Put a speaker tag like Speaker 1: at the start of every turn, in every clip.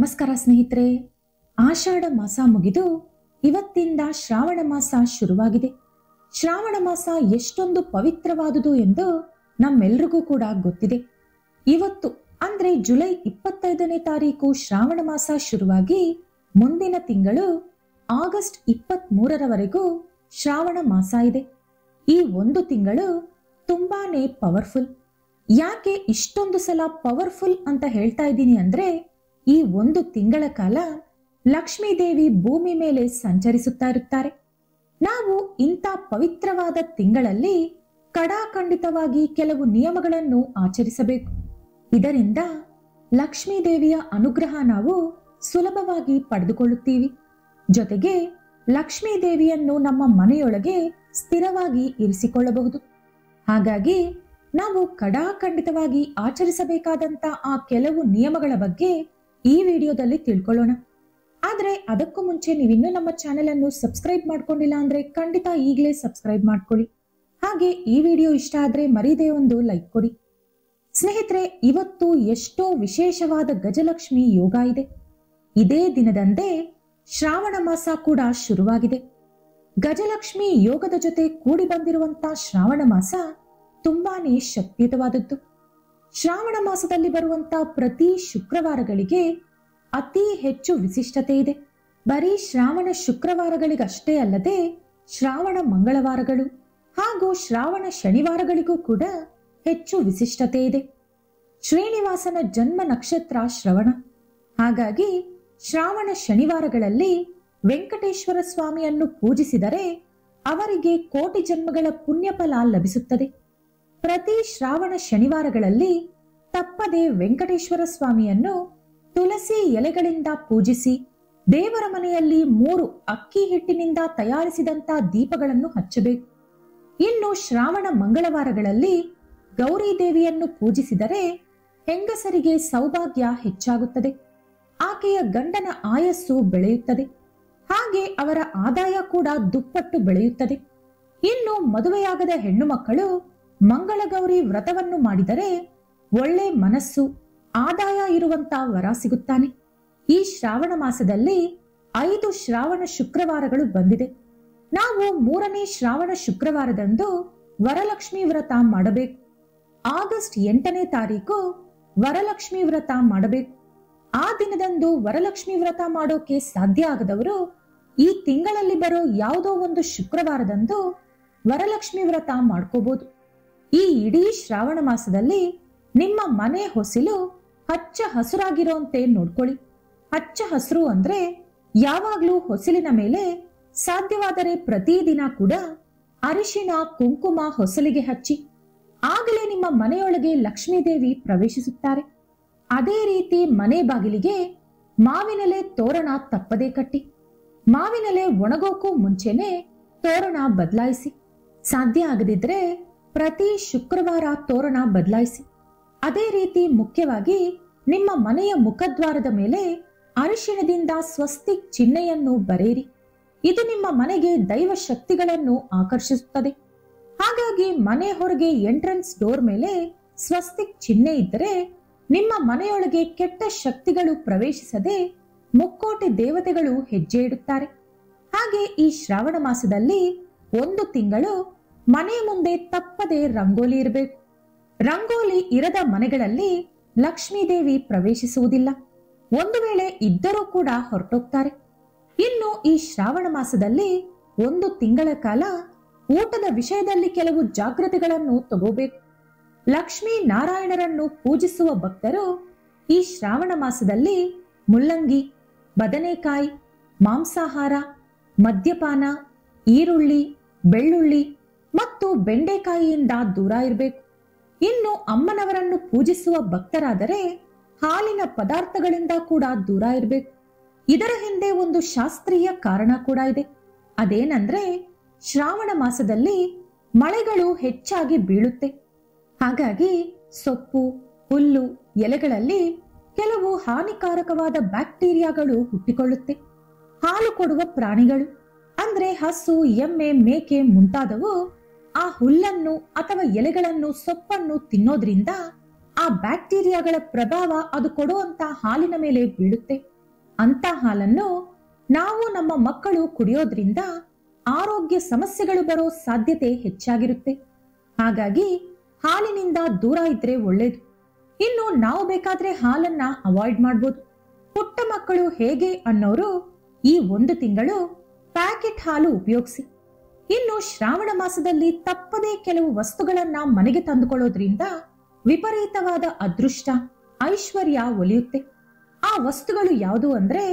Speaker 1: ನಮಸ್ಕಾರ ಸ್ನೇಹಿತರೆ. ಆಷಾಢ ಮಾಸ ಮುಗಿದು ಇವತ್ತಿಂದ ಶ್ರಾವಣ ಮಾಸ ಶುರುವಾಗಿದೆ. ಶ್ರಾವಣ ಮಾಸ ಎಷ್ಟೊಂದು ಪವಿತ್ರವಾದುದು ಎಂದು ನಮ್ಮೆಲ್ರಿಗೂ ಕೂಡ ಗೊತ್ತಿದೆ. ಇವತ್ತು ಅಂದ್ರೆ ಜುಲೈ 25ನೇ ತಾರೀಕು ಶ್ರಾವಣ ಮಾಸ ಶುರುವಾಗಿ ಮುಂದಿನ ತಿಂಗಳು ಆಗಸ್ಟ್ 23ರವರೆಗೂ ಶ್ರಾವಣ ಮಾಸ ಇದೆ. ಈ ಒಂದು ತಿಂಗಳು ತುಂಬಾನೇ ಪವರ್ಫುಲ್. ಯಾಕೆ ಇಷ್ಟೊಂದು ಸಲ ಪವರ್ಫುಲ್ ಅಂತ ಹೇಳ್ತಾ ಇದ್ದೀನಿ ಅಂದ್ರೆ, ಈ ಒಂದು ತಿಂಗಳ ಕಾಲ ಲಕ್ಷ್ಮೀ ದೇವಿ ಭೂಮಿ ಮೇಲೆ ಸಂಚರಿಸುತ್ತಾ ಇರುತ್ತಾರೆ. ನಾವು ಇಂಥ ಪವಿತ್ರವಾದ ತಿಂಗಳಲ್ಲಿ ಕಡಾಖಂಡಿತವಾಗಿ ಕೆಲವು ನಿಯಮಗಳನ್ನು ಆಚರಿಸಬೇಕು. ಇದರಿಂದ ಲಕ್ಷ್ಮೀ ದೇವಿಯ ಅನುಗ್ರಹ ನಾವು ಸುಲಭವಾಗಿ ಪಡೆದುಕೊಳ್ಳುತ್ತೀವಿ. ಜೊತೆಗೆ ಲಕ್ಷ್ಮೀ ದೇವಿಯನ್ನು ನಮ್ಮ ಮನೆಯೊಳಗೆ ಸ್ಥಿರವಾಗಿ ಇರಿಸಿಕೊಳ್ಳಬಹುದು. ಹಾಗಾಗಿ ನಾವು ಕಡಾಖಂಡಿತವಾಗಿ ಆಚರಿಸಬೇಕಾದಂತ ಆ ಕೆಲವು ನಿಯಮಗಳ ಬಗ್ಗೆ ಈ ವಿಡಿಯೋದಲ್ಲಿ ತಿಳ್ಕೊಳ್ಳೋಣ. ಆದ್ರೆ ಅದಕ್ಕೂ ಮುಂಚೆ ನೀವಿನ್ನೂ ನಮ್ಮ ಚಾನೆಲ್ ಅನ್ನು ಸಬ್ಸ್ಕ್ರೈಬ್ ಮಾಡ್ಕೊಂಡಿಲ್ಲ ಅಂದ್ರೆ ಖಂಡಿತ ಈಗಲೇ ಸಬ್ಸ್ಕ್ರೈಬ್ ಮಾಡ್ಕೊಳ್ಳಿ. ಹಾಗೆ ಈ ವಿಡಿಯೋ ಇಷ್ಟ ಆದ್ರೆ ಮರೀದೇ ಒಂದು ಲೈಕ್ ಕೊಡಿ. ಸ್ನೇಹಿತರೆ, ಇವತ್ತು ಎಷ್ಟೋ ವಿಶೇಷವಾದ ಗಜಲಕ್ಷ್ಮಿ ಯೋಗ ಇದೆ. ಇದೇ ದಿನದಂದೇ ಶ್ರಾವಣ ಮಾಸ ಕೂಡ ಶುರುವಾಗಿದೆ. ಗಜಲಕ್ಷ್ಮಿ ಯೋಗದ ಜೊತೆ ಕೂಡಿ ಬಂದಿರುವಂತ ಶ್ರಾವಣ ಮಾಸ ತುಂಬಾನೇ ಶಕ್ತಿಯುತವಾದದ್ದು. ಶ್ರಾವಣ ಮಾಸದಲ್ಲಿ ಬರುವಂತ ಪ್ರತಿ ಶುಕ್ರವಾರಗಳಿಗೆ ಅತಿ ಹೆಚ್ಚು ವಿಶಿಷ್ಟತೆ ಇದೆ. ಬರೀ ಶ್ರಾವಣ ಶುಕ್ರವಾರಗಳಿಗಷ್ಟೇ ಅಲ್ಲದೆ ಶ್ರಾವಣ ಮಂಗಳವಾರಗಳು ಹಾಗೂ ಶ್ರಾವಣ ಶನಿವಾರಗಳಿಗೂ ಕೂಡ ಹೆಚ್ಚು ವಿಶಿಷ್ಟತೆ ಇದೆ. ಶ್ರೀನಿವಾಸನ ಜನ್ಮ ನಕ್ಷತ್ರ ಶ್ರವಣ. ಹಾಗಾಗಿ ಶ್ರಾವಣ ಶನಿವಾರಗಳಲ್ಲಿ ವೆಂಕಟೇಶ್ವರ ಸ್ವಾಮಿಯನ್ನು ಪೂಜಿಸಿದರೆ ಅವರಿಗೆ ಕೋಟಿ ಜನ್ಮಗಳ ಪುಣ್ಯಫಲ ಲಭಿಸುತ್ತದೆ. ಪ್ರತಿ ಶ್ರಾವಣ ಶನಿವಾರಗಳಲ್ಲಿ ತಪ್ಪದೆ ವೆಂಕಟೇಶ್ವರ ಸ್ವಾಮಿಯನ್ನು ತುಳಸಿ ಎಲೆಗಳಿಂದ ಪೂಜಿಸಿ ದೇವರ ಮನೆಯಲ್ಲಿ 3 ಅಕ್ಕಿ ಹಿಟ್ಟಿನಿಂದ ತಯಾರಿಸಿದಂತ ದೀಪಗಳನ್ನು ಹಚ್ಚಬೇಕು. ಇನ್ನು ಶ್ರಾವಣ ಮಂಗಳವಾರಗಳಲ್ಲಿ ಗೌರಿ ದೇವಿಯನ್ನು ಪೂಜಿಸಿದರೆ ಹೆಂಗಸರಿಗೆ ಸೌಭಾಗ್ಯ ಹೆಚ್ಚಾಗುತ್ತದೆ. ಆಕೆಯ ಗಂಡನ ಆಯಸ್ಸು ಬೆಳೆಯುತ್ತದೆ. ಹಾಗೆ ಅವರ ಆದಾಯ ಕೂಡ ದುಪ್ಪಟ್ಟು ಬೆಳೆಯುತ್ತದೆ. ಇನ್ನು ಮದುವೆಯಾಗದ ಹೆಣ್ಣು ಮಕ್ಕಳು ಮಂಗಳಗೌರಿ ವ್ರತವನ್ನು ಮಾಡಿದರೆ ಒಳ್ಳೆ ಮನಸ್ಸು, ಆದಾಯ ಇರುವಂತ ವರ ಸಿಗುತ್ತಾನೆ. ಈ ಶ್ರಾವಣ ಮಾಸದಲ್ಲಿ 5 ಶ್ರಾವಣ ಶುಕ್ರವಾರಗಳು ಬಂದಿದೆ. ನಾವು 3ನೇ ಶ್ರಾವಣ ಶುಕ್ರವಾರದಂದು ವರಲಕ್ಷ್ಮಿ ವ್ರತ ಮಾಡಬೇಕು. ಆಗಸ್ಟ್ 8ನೇ ತಾರೀಕು ವರಲಕ್ಷ್ಮಿ ವ್ರತ ಮಾಡಬೇಕು. ಆ ದಿನದಂದು ವರಲಕ್ಷ್ಮಿ ವ್ರತ ಮಾಡೋಕೆ ಸಾಧ್ಯ ಆಗದವರು ಈ ತಿಂಗಳಲ್ಲಿ ಬರೋ ಯಾವುದೋ ಒಂದು ಶುಕ್ರವಾರದಂದು ವರಲಕ್ಷ್ಮಿ ವ್ರತ ಮಾಡ್ಕೋಬಹುದು. ಈ ಇಡೀ ಶ್ರಾವಣ ಮಾಸದಲ್ಲಿ ನಿಮ್ಮ ಮನೆ ಹೊಸಿಲು ಹಚ್ಚ ಹಸುರಾಗಿರೋಂತೆ ನೋಡ್ಕೊಳ್ಳಿ. ಹಚ್ಚ ಹಸಿರು ಅಂದ್ರೆ ಯಾವಾಗ್ಲೂ ಹೊಸಿಲಿನ ಮೇಲೆ ಸಾಧ್ಯವಾದರೆ ಪ್ರತಿದಿನ ಕೂಡ ಅರಿಶಿನ ಕುಂಕುಮ ಹೊಸಲಿಗೆ ಹಚ್ಚಿ. ಆಗಲೇ ನಿಮ್ಮ ಮನೆಯೊಳಗೆ ಲಕ್ಷ್ಮೀ ದೇವಿ ಪ್ರವೇಶಿಸುತ್ತಾರೆ. ಅದೇ ರೀತಿ ಮನೆ ಬಾಗಿಲಿಗೆ ಮಾವಿನೆಲೆ ತೋರಣ ತಪ್ಪದೇ ಕಟ್ಟಿ. ಮಾವಿನೆಲೆ ಒಣಗೋಕ್ಕೂ ಮುಂಚೆನೆ ತೋರಣ ಬದಲಾಯಿಸಿ. ಸಾಧ್ಯ ಆಗದಿದ್ರೆ ಪ್ರತಿ ಶುಕ್ರವಾರ ತೋರಣ ಬದಲಾಯಿಸಿ. ಅದೇ ರೀತಿ ಮುಖ್ಯವಾಗಿ ನಿಮ್ಮ ಮನೆಯ ಮುಖದ್ವಾರದ ಮೇಲೆ ಅರಿಶಿಣದಿಂದ ಸ್ವಸ್ತಿಕ್ ಚಿಹ್ನೆಯನ್ನು ಬರೆಯಿರಿ. ಇದು ನಿಮ್ಮ ಮನೆಗೆ ದೈವ ಶಕ್ತಿಗಳನ್ನು ಆಕರ್ಷಿಸುತ್ತದೆ. ಹಾಗಾಗಿ ಮನೆ ಹೊರಗೆ ಎಂಟ್ರೆನ್ಸ್ ಡೋರ್ ಮೇಲೆ ಸ್ವಸ್ತಿಕ್ ಚಿಹ್ನೆ ಇದ್ದರೆ ನಿಮ್ಮ ಮನೆಯೊಳಗೆ ಕೆಟ್ಟ ಶಕ್ತಿಗಳು ಪ್ರವೇಶಿಸದೆ ಮುಕ್ಕೋಟಿ ದೇವತೆಗಳು ಹೆಜ್ಜೆ ಇಡುತ್ತಾರೆ. ಹಾಗೆ ಈ ಶ್ರಾವಣ ಮಾಸದಲ್ಲಿ 1 ತಿಂಗಳು ಮನೆ ಮುಂದೆ ತಪ್ಪದೆ ರಂಗೋಲಿ ಇರಬೇಕು. ರಂಗೋಲಿ ಇರದ ಮನೆಗಳಲ್ಲಿ ಲಕ್ಷ್ಮೀ ದೇವಿ ಪ್ರವೇಶಿಸುವುದಿಲ್ಲ. ಒಂದು ವೇಳೆ ಇದ್ದರೂ ಕೂಡ ಹೊರಟೋಗ್ತಾರೆ. ಇನ್ನು ಈ ಶ್ರಾವಣ ಮಾಸದಲ್ಲಿ 1 ತಿಂಗಳ ಕಾಲ ಊಟದ ವಿಷಯದಲ್ಲಿ ಕೆಲವು ಜಾಗ್ರತೆಗಳನ್ನು ತಗೋಬೇಕು. ಲಕ್ಷ್ಮೀ ನಾರಾಯಣರನ್ನು ಪೂಜಿಸುವ ಭಕ್ತರು ಈ ಶ್ರಾವಣ ಮಾಸದಲ್ಲಿ ಮುಲ್ಲಂಗಿ, ಬದನೆಕಾಯಿ, ಮಾಂಸಾಹಾರ, ಮದ್ಯಪಾನ, ಈರುಳ್ಳಿ, ಬೆಳ್ಳುಳ್ಳಿ ಮತ್ತು ಬೆಂಡೆಕಾಯಿಯಿಂದ ದೂರ ಇರಬೇಕು. ಇನ್ನು ಅಮ್ಮನವರನ್ನು ಪೂಜಿಸುವ ಭಕ್ತರಾದರೆ ಹಾಲಿನ ಪದಾರ್ಥಗಳಿಂದ ಕೂಡ ದೂರ ಇರಬೇಕು. ಇದರ ಹಿಂದೆ ಒಂದು ಶಾಸ್ತ್ರೀಯ ಕಾರಣ ಕೂಡ ಇದೆ. ಅದೇನಂದ್ರೆ, ಶ್ರಾವಣ ಮಾಸದಲ್ಲಿ ಮಳೆಗಳು ಹೆಚ್ಚಾಗಿ ಬೀಳುತ್ತೆ. ಹಾಗಾಗಿ ಸೊಪ್ಪು, ಹುಲ್ಲು, ಎಲೆಗಳಲ್ಲಿ ಕೆಲವು ಹಾನಿಕಾರಕವಾದ ಬ್ಯಾಕ್ಟೀರಿಯಾಗಳು ಹುಟ್ಟಿಕೊಳ್ಳುತ್ತೆ. ಹಾಲು ಕೊಡುವ ಪ್ರಾಣಿಗಳು ಅಂದ್ರೆ ಹಸು, ಎಮ್ಮೆ, ಮೇಕೆ ಮುಂತಾದವು ಆ ಹುಲ್ಲನ್ನು ಅಥವಾ ಎಲೆಗಳನ್ನು, ಸೊಪ್ಪನ್ನು ತಿನ್ನೋದ್ರಿಂದ ಆ ಬ್ಯಾಕ್ಟೀರಿಯಾಗಳ ಪ್ರಭಾವ ಅದು ಕೊಡುವಂತ ಹಾಲಿನ ಮೇಲೆ ಬೀಳುತ್ತೆ. ಅಂತ ಹಾಲನ್ನು ನಾವು ನಮ್ಮ ಮಕ್ಕಳು ಕುಡಿಯೋದ್ರಿಂದ ಆರೋಗ್ಯ ಸಮಸ್ಯೆಗಳು ಬರೋ ಸಾಧ್ಯತೆ ಹೆಚ್ಚಾಗಿರುತ್ತೆ. ಹಾಗಾಗಿ ಹಾಲಿನಿಂದ ದೂರ ಇದ್ರೆ ಒಳ್ಳೇದು. ಇನ್ನು ನಾವು ಬೇಕಾದ್ರೆ ಹಾಲನ್ನ ಅವಾಯ್ಡ್ ಮಾಡ್ಬೋದು. ಪುಟ್ಟ ಮಕ್ಕಳು ಹೇಗೆ ಅನ್ನೋರು ಈ 1 ತಿಂಗಳು ಪ್ಯಾಕೆಟ್ ಹಾಲು ಉಪಯೋಗಿಸಿ. ಇನ್ನು ಶ್ರಾವಣ ಮಾಸದಲ್ಲಿ ತಪ್ಪದೇ ಕೆಲವು ವಸ್ತುಗಳನ್ನ ಮನೆಗೆ ತಂದುಕೊಳ್ಳೋದ್ರಿಂದ ವಿಪರೀತವಾದ ಅದೃಷ್ಟ, ಐಶ್ವರ್ಯ ಒಲಿಯುತ್ತೆ. ಆ ವಸ್ತುಗಳು ಯಾವುದು ಅಂದ್ರೆ,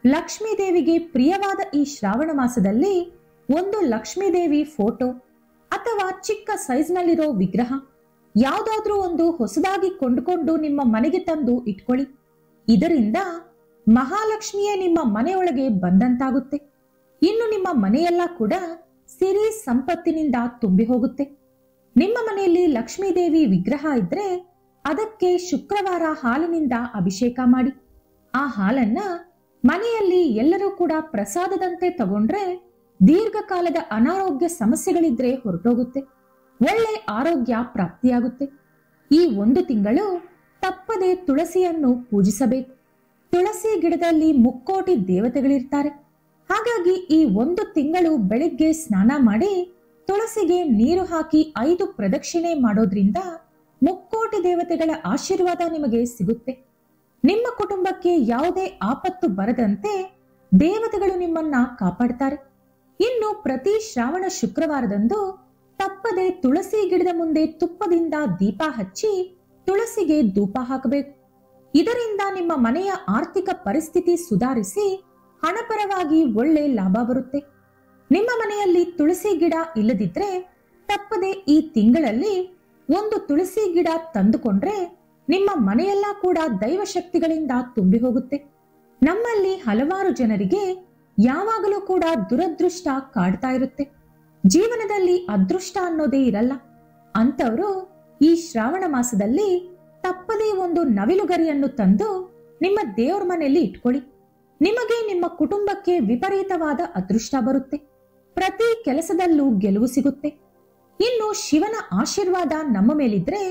Speaker 1: ಲಕ್ಷ್ಮೀ ದೇವಿಗೆ ಪ್ರಿಯವಾದ ಈ ಶ್ರಾವಣ ಮಾಸದಲ್ಲಿ ಒಂದು ಲಕ್ಷ್ಮೀ ದೇವಿ ಫೋಟೋ ಅಥವಾ ಚಿಕ್ಕ ಸೈಜ್ನಲ್ಲಿರೋ ವಿಗ್ರಹ ಯಾವುದಾದ್ರೂ ಒಂದು ಹೊಸದಾಗಿ ಕೊಂಡುಕೊಂಡು ನಿಮ್ಮ ಮನೆಗೆ ತಂದು ಇಟ್ಕೊಳ್ಳಿ. ಇದರಿಂದ ಮಹಾಲಕ್ಷ್ಮಿಯೇ ನಿಮ್ಮ ಮನೆಯೊಳಗೆ ಬಂದಂತಾಗುತ್ತೆ. ಇನ್ನು ನಿಮ್ಮ ಮನೆಯೆಲ್ಲ ಕೂಡ ಸಿರಿ ಸಂಪತ್ತಿನಿಂದ ತುಂಬಿ ಹೋಗುತ್ತೆ. ನಿಮ್ಮ ಮನೆಯಲ್ಲಿ ಲಕ್ಷ್ಮೀ ದೇವಿ ವಿಗ್ರಹ ಇದ್ರೆ ಅದಕ್ಕೆ ಶುಕ್ರವಾರ ಹಾಲಿನಿಂದ ಅಭಿಷೇಕ ಮಾಡಿ. ಆ ಹಾಲನ್ನ ಮನೆಯಲ್ಲಿ ಎಲ್ಲರೂ ಕೂಡ ಪ್ರಸಾದದಂತೆ ತಗೊಂಡ್ರೆ ದೀರ್ಘಕಾಲದ ಅನಾರೋಗ್ಯ ಸಮಸ್ಯೆಗಳಿದ್ರೆ ಹೊರಟೋಗುತ್ತೆ. ಒಳ್ಳೆ ಆರೋಗ್ಯ ಪ್ರಾಪ್ತಿಯಾಗುತ್ತೆ. ಈ 1 ತಿಂಗಳು ತಪ್ಪದೆ ತುಳಸಿಯನ್ನು ಪೂಜಿಸಬೇಕು. ತುಳಸಿ ಗಿಡದಲ್ಲಿ ಮುಕ್ಕೋಟಿ ದೇವತೆಗಳಿರ್ತಾರೆ. ಹಾಗಾಗಿ ಈ 1 ತಿಂಗಳು ಬೆಳಿಗ್ಗೆ ಸ್ನಾನ ಮಾಡಿ ತುಳಸಿಗೆ ನೀರು ಹಾಕಿ 5 ಪ್ರದಕ್ಷಿಣೆ ಮಾಡೋದ್ರಿಂದ ಮುಕ್ಕೋಟಿ ದೇವತೆಗಳ ಆಶೀರ್ವಾದ ನಿಮಗೆ ಸಿಗುತ್ತೆ. ನಿಮ್ಮ ಕುಟುಂಬಕ್ಕೆ ಯಾವುದೇ ಆಪತ್ತು ಬರದಂತೆ ದೇವತೆಗಳು ನಿಮ್ಮನ್ನ ಕಾಪಾಡ್ತಾರೆ. ಇನ್ನು ಪ್ರತಿ ಶ್ರಾವಣ ಶುಕ್ರವಾರದಂದು ತಪ್ಪದೆ ತುಳಸಿ ಗಿಡದ ಮುಂದೆ ತುಪ್ಪದಿಂದ ದೀಪ ಹಚ್ಚಿ ತುಳಸಿಗೆ ಧೂಪ ಹಾಕಬೇಕು. ಇದರಿಂದ ನಿಮ್ಮ ಮನೆಯ ಆರ್ಥಿಕ ಪರಿಸ್ಥಿತಿ ಸುಧಾರಿಸಿ ಹಣಪರವಾಗಿ ಒಳ್ಳೆ ಲಾಭ ಬರುತ್ತೆ. ನಿಮ್ಮ ಮನೆಯಲ್ಲಿ ತುಳಸಿ ಗಿಡ ಇಲ್ಲದಿದ್ರೆ ತಪ್ಪದೆ ಈ ತಿಂಗಳಲ್ಲಿ ಒಂದು ತುಳಸಿ ಗಿಡ ತಂದುಕೊಂಡ್ರೆ ನಿಮ್ಮ ಮನೆಯೆಲ್ಲ ಕೂಡ ದೈವ ಶಕ್ತಿಗಳಿಂದ ತುಂಬಿ ಹೋಗುತ್ತೆ. ನಮ್ಮಲ್ಲಿ ಹಲವಾರು ಜನರಿಗೆ ಯಾವಾಗಲೂ ಕೂಡ ದುರದೃಷ್ಟ ಕಾಡ್ತಾ ಇರುತ್ತೆ. ಜೀವನದಲ್ಲಿ ಅದೃಷ್ಟ ಅನ್ನೋದೇ ಇರಲ್ಲ. ಅಂತವರು ಈ ಶ್ರಾವಣ ಮಾಸದಲ್ಲಿ ತಪ್ಪದೇ ಒಂದು ನವಿಲುಗರಿಯನ್ನು ತಂದು ನಿಮ್ಮ ದೇವರ ಮನೆಯಲ್ಲಿ ಇಟ್ಕೊಳ್ಳಿ. ನಿಮಗೆ ನಿಮ್ಮ ಕುಟುಂಬಕ್ಕೆ ವಿಪರೀತವಾದ ಅದೃಷ್ಟ ಬರುತ್ತೆ. ಪ್ರತಿ ಕೆಲಸದಲ್ಲೂ ಗೆಲುವು ಸಿಗುತ್ತೆ. ಇನ್ನು ಶಿವನ ಆಶೀರ್ವಾದ ನಮ್ಮ ಮೇಲಿದ್ರೆ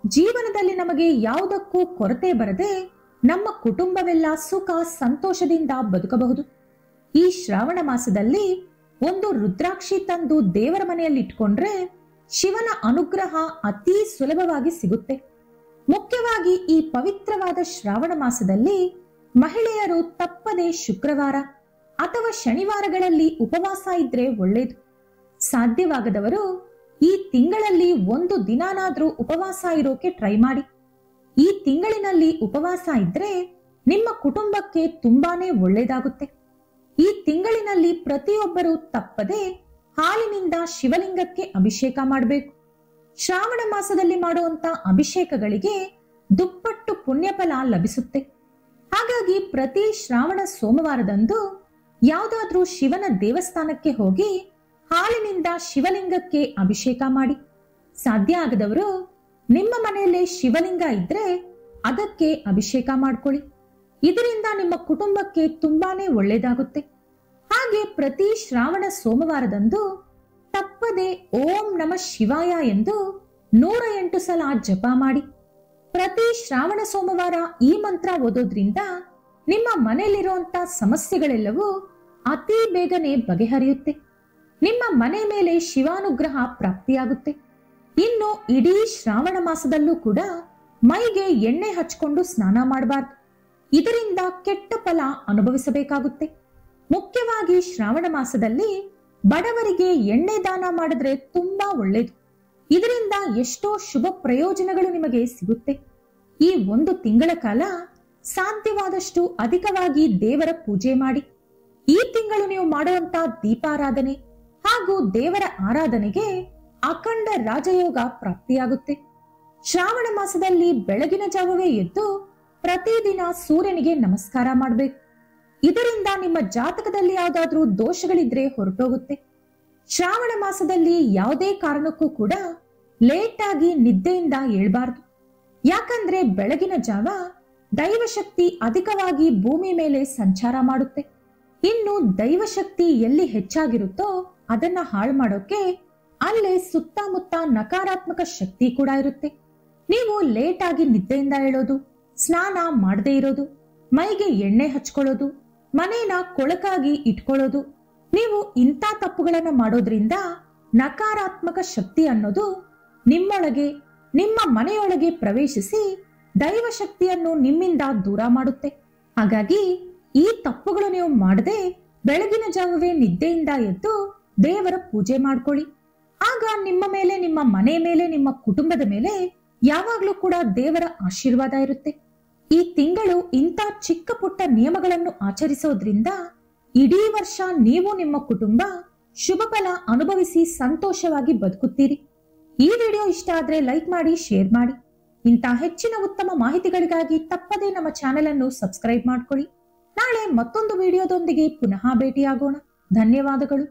Speaker 1: ಜೀವನದಲ್ಲಿ ನಮಗೆ ಯಾವುದಕ್ಕೂ ಕೊರತೆ ಬರದೆ ನಮ್ಮ ಕುಟುಂಬವೆಲ್ಲ ಸುಖ ಸಂತೋಷದಿಂದ ಬದುಕಬಹುದು. ಈ ಶ್ರಾವಣ ಮಾಸದಲ್ಲಿ ಒಂದು ರುದ್ರಾಕ್ಷಿ ತಂದು ದೇವರ ಮನೆಯಲ್ಲಿ ಇಟ್ಕೊಂಡ್ರೆ ಶಿವನ ಅನುಗ್ರಹ ಅತೀ ಸುಲಭವಾಗಿ ಸಿಗುತ್ತೆ. ಮುಖ್ಯವಾಗಿ ಈ ಪವಿತ್ರವಾದ ಶ್ರಾವಣ ಮಾಸದಲ್ಲಿ ಮಹಿಳೆಯರು ತಪ್ಪದೆ ಶುಕ್ರವಾರ ಅಥವಾ ಶನಿವಾರಗಳಲ್ಲಿ ಉಪವಾಸ ಇದ್ರೆ ಒಳ್ಳೇದು. ಸಾಧ್ಯವಾಗದವರು ಈ ತಿಂಗಳಲ್ಲಿ 1 ದಿನಾನಾದ್ರೂ ಉಪವಾಸ ಇರೋಕೆ ಟ್ರೈ ಮಾಡಿ. ಈ ತಿಂಗಳಿನಲ್ಲಿ ಉಪವಾಸ ಇದ್ರೆ ನಿಮ್ಮ ಕುಟುಂಬಕ್ಕೆ ತುಂಬಾನೇ ಒಳ್ಳೇದಾಗುತ್ತೆ. ಈ ತಿಂಗಳಿನಲ್ಲಿ ಪ್ರತಿಯೊಬ್ಬರು ತಪ್ಪದೆ ಹಾಲಿನಿಂದ ಶಿವಲಿಂಗಕ್ಕೆ ಅಭಿಷೇಕ ಮಾಡಬೇಕು. ಶ್ರಾವಣ ಮಾಸದಲ್ಲಿ ಮಾಡುವಂತ ಅಭಿಷೇಕಗಳಿಗೆ ದುಪ್ಪಟ್ಟು ಪುಣ್ಯಫಲ ಲಭಿಸುತ್ತೆ. ಹಾಗಾಗಿ ಪ್ರತಿ ಶ್ರಾವಣ ಸೋಮವಾರದಂದು ಯಾವುದಾದ್ರೂ ಶಿವನ ದೇವಸ್ಥಾನಕ್ಕೆ ಹೋಗಿ ಹಾಲಿನಿಂದ ಶಿವಲಿಂಗಕ್ಕೆ ಅಭಿಷೇಕ ಮಾಡಿ. ಸಾಧ್ಯ ಆಗದವರು ನಿಮ್ಮ ಮನೆಯಲ್ಲೇ ಶಿವಲಿಂಗ ಇದ್ರೆ ಅದಕ್ಕೆ ಅಭಿಷೇಕ ಮಾಡ್ಕೊಳ್ಳಿ. ಇದರಿಂದ ನಿಮ್ಮ ಕುಟುಂಬಕ್ಕೆ ತುಂಬಾನೇ ಒಳ್ಳೇದಾಗುತ್ತೆ. ಹಾಗೆ ಪ್ರತಿ ಶ್ರಾವಣ ಸೋಮವಾರದಂದು ತಪ್ಪದೆ ಓಂ ನಮಃ ಶಿವಾಯ ಎಂದು 108 ಸಲ ಜಪ ಮಾಡಿ. ಪ್ರತಿ ಶ್ರಾವಣ ಸೋಮವಾರ ಈ ಮಂತ್ರ ಓದೋದ್ರಿಂದ ನಿಮ್ಮ ಮನೆಯಲ್ಲಿರುವಂತ ಸಮಸ್ಯೆಗಳೆಲ್ಲವೂ ಅತಿ ಬೇಗನೆ ಬಗೆಹರಿಯುತ್ತೆ. ನಿಮ್ಮ ಮನೆ ಮೇಲೆ ಶಿವಾನುಗ್ರಹ ಪ್ರಾಪ್ತಿಯಾಗುತ್ತೆ. ಇನ್ನು ಇಡೀ ಶ್ರಾವಣ ಮಾಸದಲ್ಲೂ ಕೂಡ ಮೈಗೆ ಎಣ್ಣೆ ಹಚ್ಕೊಂಡು ಸ್ನಾನ ಮಾಡಬಾರ್ದು. ಇದರಿಂದ ಕೆಟ್ಟ ಫಲ ಅನುಭವಿಸಬೇಕಾಗುತ್ತೆ. ಮುಖ್ಯವಾಗಿ ಶ್ರಾವಣ ಮಾಸದಲ್ಲಿ ಬಡವರಿಗೆ ಎಣ್ಣೆ ದಾನ ಮಾಡಿದ್ರೆ ತುಂಬಾ ಒಳ್ಳೇದು. ಇದರಿಂದ ಎಷ್ಟೋ ಶುಭ ಪ್ರಯೋಜನಗಳು ನಿಮಗೆ ಸಿಗುತ್ತೆ. ಈ 1 ತಿಂಗಳ ಕಾಲ ಸಾಧ್ಯವಾದಷ್ಟು ಅಧಿಕವಾಗಿ ದೇವರ ಪೂಜೆ ಮಾಡಿ. ಈ ತಿಂಗಳು ನೀವು ಮಾಡುವಂತ ದೀಪಾರಾಧನೆ ಹಾಗೂ ದೇವರ ಆರಾಧನೆಗೆ ಅಖಂಡ ರಾಜಯೋಗ ಪ್ರಾಪ್ತಿಯಾಗುತ್ತೆ. ಶ್ರಾವಣ ಮಾಸದಲ್ಲಿ ಬೆಳಗಿನ ಜಾವವೇ ಎದ್ದು ಪ್ರತಿದಿನ ಸೂರ್ಯನಿಗೆ ನಮಸ್ಕಾರ ಮಾಡಬೇಕು. ಇದರಿಂದ ನಿಮ್ಮ ಜಾತಕದಲ್ಲಿ ಯಾವುದಾದ್ರೂ ದೋಷಗಳಿದ್ರೆ ಹೊರಟೋಗುತ್ತೆ. ಶ್ರಾವಣ ಮಾಸದಲ್ಲಿ ಯಾವುದೇ ಕಾರಣಕ್ಕೂ ಕೂಡ ಲೇಟ್ ಆಗಿ ನಿದ್ದೆಯಿಂದ ಏಳಬಾರದು. ಯಾಕಂದ್ರೆ ಬೆಳಗಿನ ಜಾವ ದೈವಶಕ್ತಿ ಅಧಿಕವಾಗಿ ಭೂಮಿ ಮೇಲೆ ಸಂಚಾರ ಮಾಡುತ್ತೆ. ಇನ್ನು ದೈವಶಕ್ತಿ ಎಲ್ಲಿ ಹೆಚ್ಚಾಗಿರುತ್ತೋ ಅದನ್ನ ಹಾಳು ಮಾಡೋಕೆ ಅಲ್ಲೇ ಸುತ್ತಮುತ್ತ ನಕಾರಾತ್ಮಕ ಶಕ್ತಿ ಕೂಡ ಇರುತ್ತೆ. ನೀವು ಲೇಟ್ ಆಗಿ ನಿದ್ದೆಯಿಂದ ಏಳೋದು, ಸ್ನಾನ ಮಾಡದೇ ಇರೋದು, ಮೈಗೆ ಎಣ್ಣೆ ಹಚ್ಕೊಳ್ಳೋದು, ಮನೇನ ಕೊಳಕಾಗಿ ಇಟ್ಕೊಳ್ಳೋದು. ನೀವು ಇಂಥ ತಪ್ಪುಗಳನ್ನ ಮಾಡೋದ್ರಿಂದ ನಕಾರಾತ್ಮಕ ಶಕ್ತಿ ಅನ್ನೋದು ನಿಮ್ಮೊಳಗೆ, ನಿಮ್ಮ ಮನೆಯೊಳಗೆ ಪ್ರವೇಶಿಸಿ ದೈವ ಶಕ್ತಿಯನ್ನು ನಿಮ್ಮಿಂದ ದೂರ ಮಾಡುತ್ತೆ. ಹಾಗಾಗಿ ಈ ತಪ್ಪುಗಳು ನೀವು ಮಾಡದೆ ಬೆಳಗಿನ ಜಾವವೇ ನಿದ್ದೆಯಿಂದ ಎದ್ದು ದೇವರ ಪೂಜೆ ಮಾಡ್ಕೊಳ್ಳಿ. ಆಗ ನಿಮ್ಮ ಮೇಲೆ, ನಿಮ್ಮ ಮನೆ ಮೇಲೆ, ನಿಮ್ಮ ಕುಟುಂಬದ ಮೇಲೆ ಯಾವಾಗ್ಲೂ ಕೂಡ ದೇವರ ಆಶೀರ್ವಾದ ಇರುತ್ತೆ. ಈ ತಿಂಗಳು ಇಂಥ ಚಿಕ್ಕ ಪುಟ್ಟ ನಿಯಮಗಳನ್ನು ಆಚರಿಸೋದ್ರಿಂದ ಇಡೀ ವರ್ಷ ನೀವು, ನಿಮ್ಮ ಕುಟುಂಬ ಶುಭ ಫಲ ಅನುಭವಿಸಿ ಸಂತೋಷವಾಗಿ ಬದುಕುತ್ತೀರಿ. ಈ ವಿಡಿಯೋ ಇಷ್ಟ ಆದ್ರೆ ಲೈಕ್ ಮಾಡಿ, ಶೇರ್ ಮಾಡಿ. ಇಂಥ ಹೆಚ್ಚಿನ ಉತ್ತಮ ಮಾಹಿತಿಗಳಿಗಾಗಿ ತಪ್ಪದೇ ನಮ್ಮ ಚಾನೆಲ್ ಅನ್ನು ಸಬ್ಸ್ಕ್ರೈಬ್ ಮಾಡ್ಕೊಳ್ಳಿ. ನಾಳೆ ಮತ್ತೊಂದು ವಿಡಿಯೋದೊಂದಿಗೆ ಪುನಃ ಭೇಟಿಯಾಗೋಣ. ಧನ್ಯವಾದಗಳು.